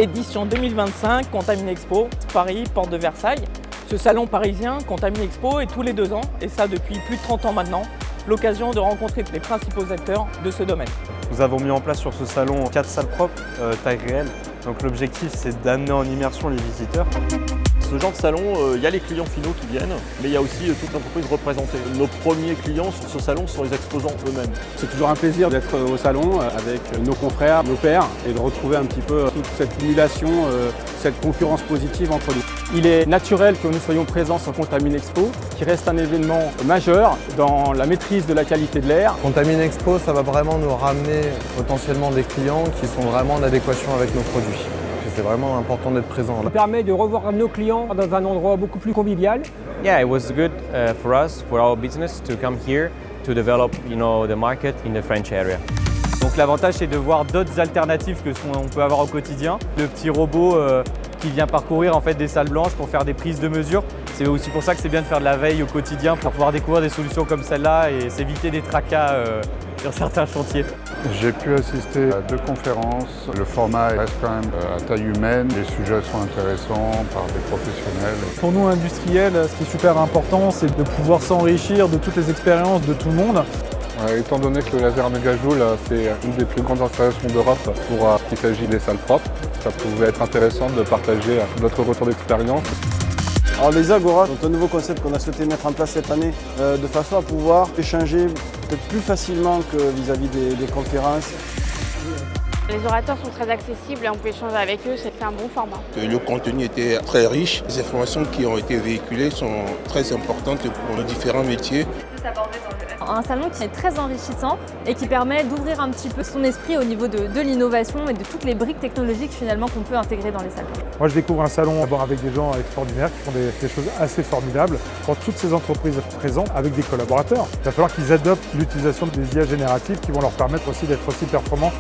édition 2025, Contaminexpo, Paris, porte de Versailles. Ce salon parisien, Contaminexpo, est tous les 2 ans, et ça depuis plus de 30 ans maintenant, l'occasion de rencontrer les principaux acteurs de ce domaine. Nous avons mis en place sur ce salon 4 salles propres, taille réelle. Donc l'objectif, c'est d'amener en immersion les visiteurs. Ce genre de salon, il y a les clients finaux qui viennent, mais il y a aussi toute l'entreprise représentée. Nos premiers clients sur ce salon sont les exposants eux-mêmes. C'est toujours un plaisir d'être au salon avec nos confrères, nos pairs, et de retrouver un petit peu toute cette émulation, cette concurrence positive entre nous. Il est naturel que nous soyons présents sur Contaminexpo, qui reste un événement majeur dans la maîtrise de la qualité de l'air. Contaminexpo, ça va vraiment nous ramener potentiellement des clients qui sont vraiment en adéquation avec nos produits. C'est vraiment important d'être présent là. Ça permet de revoir nos clients dans un endroit beaucoup plus convivial. Yeah, it was good for us, for our business, to come here to develop, the market in the French area. Donc l'avantage, c'est de voir d'autres alternatives que ce qu'on peut avoir au quotidien. Le petit robot qui vient parcourir en fait des salles blanches pour faire des prises de mesure. C'est aussi pour ça que c'est bien de faire de la veille au quotidien pour pouvoir découvrir des solutions comme celle-là et s'éviter des tracas sur certains chantiers. J'ai pu assister à 2 conférences. Le format reste quand même à taille humaine. Les sujets sont intéressants par des professionnels. Pour nous, industriels, ce qui est super important, c'est de pouvoir s'enrichir de toutes les expériences de tout le monde. Étant donné que le laser Megajoule, c'est une des plus grandes installations d'Europe pour ce qui s'agit des salles propres, ça pouvait être intéressant de partager notre retour d'expérience. Alors les Agora sont un nouveau concept qu'on a souhaité mettre en place cette année de façon à pouvoir échanger peut-être plus facilement que vis-à-vis des conférences. Les orateurs sont très accessibles et on peut échanger avec eux, c'est un bon format. Le contenu était très riche, les informations qui ont été véhiculées sont très importantes pour nos différents métiers. Un salon qui est très enrichissant et qui permet d'ouvrir un petit peu son esprit au niveau de l'innovation et de toutes les briques technologiques finalement qu'on peut intégrer dans les salons. Moi, je découvre un salon avec des gens extraordinaires qui font des choses assez formidables. Quand toutes ces entreprises sont présentes avec des collaborateurs, il va falloir qu'ils adoptent l'utilisation des IA génératives qui vont leur permettre aussi d'être aussi performants.